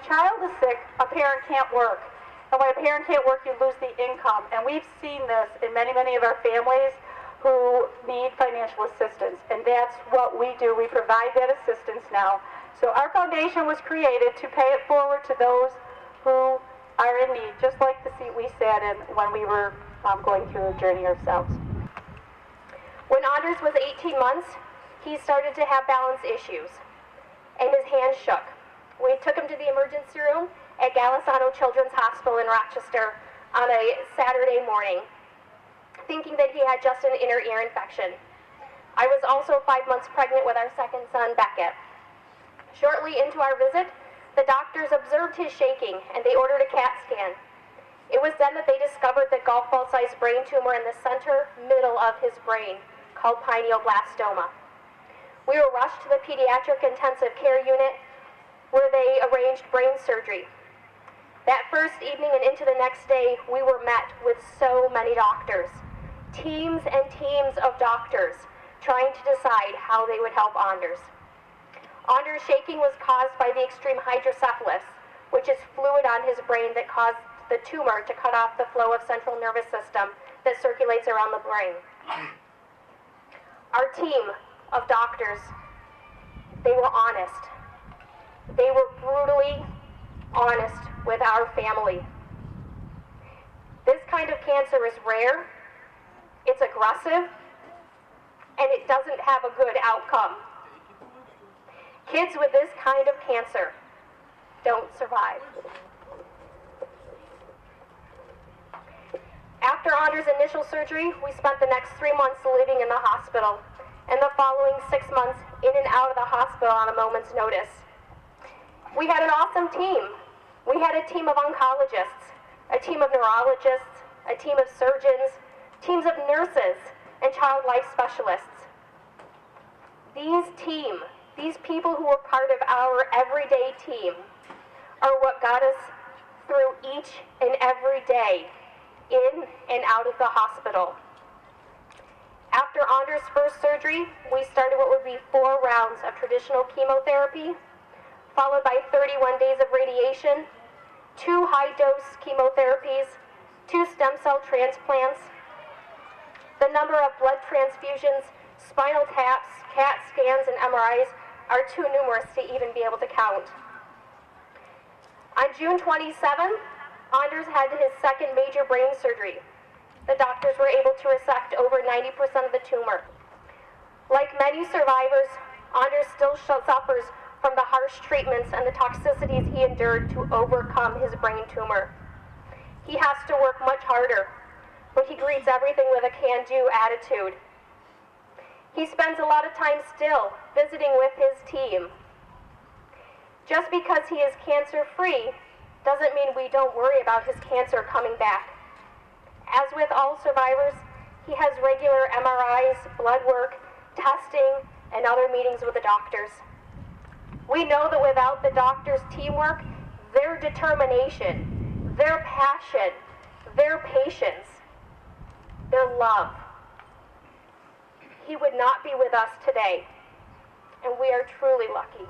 child is sick, a parent can't work. And when a parent can't work, you lose the income. And we've seen this in many, many of our families who need financial assistance. And that's what we do. We provide that assistance now. So our foundation was created to pay it forward to those who are in need, just like the seat we sat in when we were going through a journey ourselves. When Anders was 18 months, he started to have balance issues, and his hands shook. We took him to the emergency room at Golisano Children's Hospital in Rochester on a Saturday morning, thinking that he had just an inner ear infection. I was also 5 months pregnant with our second son, Burkett. Shortly into our visit, the doctors observed his shaking, and they ordered a CAT scan. It was then that they discovered the golf ball-sized brain tumor in the center middle of his brain, called pineoblastoma. We were rushed to the pediatric intensive care unit where they arranged brain surgery. That first evening and into the next day, we were met with so many doctors, teams and teams of doctors, trying to decide how they would help Anders. Anders' shaking was caused by the extreme hydrocephalus, which is fluid on his brain that caused the tumor to cut off the flow of central nervous system that circulates around the brain. Our team of doctors, they were honest. They were brutally honest with our family. This kind of cancer is rare, it's aggressive, and it doesn't have a good outcome. Kids with this kind of cancer don't survive. After Anders' initial surgery, we spent the next 3 months living in the hospital, and the following 6 months in and out of the hospital on a moment's notice. We had an awesome team. We had a team of oncologists, a team of neurologists, a team of surgeons, teams of nurses, and child life specialists. These people who were part of our everyday team are what got us through each and every day in and out of the hospital. After Anders' first surgery, we started what would be 4 rounds of traditional chemotherapy, followed by 31 days of radiation, 2 high-dose chemotherapies, 2 stem cell transplants. The number of blood transfusions, spinal taps, CAT scans, and MRIs are too numerous to even be able to count. On June 27th, Anders had his second major brain surgery. The doctors were able to resect over 90% of the tumor. Like many survivors, Anders still suffers from the harsh treatments and the toxicities he endured to overcome his brain tumor. He has to work much harder, but he greets everything with a can-do attitude. He spends a lot of time still visiting with his team. Just because he is cancer-free doesn't mean we don't worry about his cancer coming back. As with all survivors, he has regular MRIs, blood work, testing, and other meetings with the doctors. We know that without the doctors' teamwork, their determination, their passion, their patience, their love, he would not be with us today, and we are truly lucky.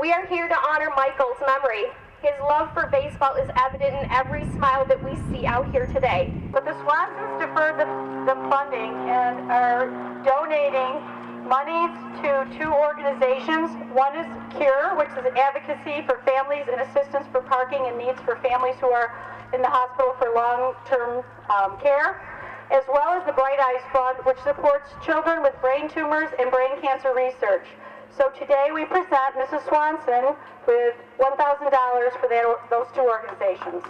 We are here to honor Michael's memory. His love for baseball is evident in every smile that we see out here today. But the Swansons deferred the funding and are donating monies to 2 organizations. One is CURE, which is advocacy for families and assistance for parking and needs for families who are in the hospital for long-term care, as well as the Bright Eyes Fund, which supports children with brain tumors and brain cancer research. So today we present Mrs. Swanson with $1,000 for those 2 organizations.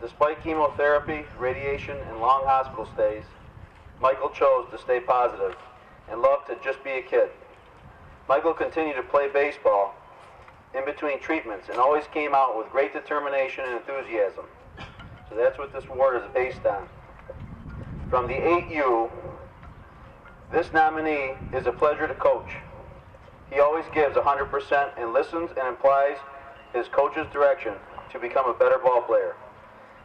Despite chemotherapy, radiation, and long hospital stays, Michael chose to stay positive and loved to just be a kid. Michael continued to play baseball in between treatments and always came out with great determination and enthusiasm. So that's what this award is based on. From the 8U, this nominee is a pleasure to coach. He always gives 100% and listens and implies his coach's direction to become a better ball player.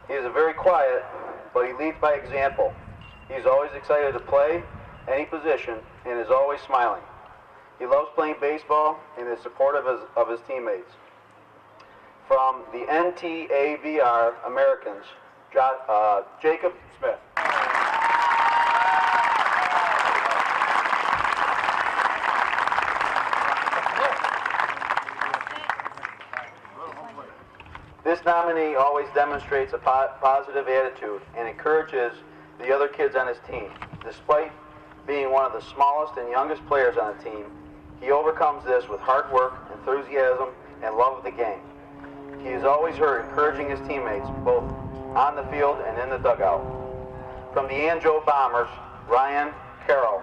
He is very quiet, but he leads by example. He's always excited to play any position and is always smiling. He loves playing baseball and is supportive of his teammates. From the NTAVR Americans, Jacob Smith. This nominee always demonstrates a positive attitude and encourages the other kids on his team. Despite being one of the smallest and youngest players on the team, he overcomes this with hard work, enthusiasm, and love of the game. He is always heard encouraging his teammates, both on the field and in the dugout. From the Anjo Bombers, Ryan Carroll.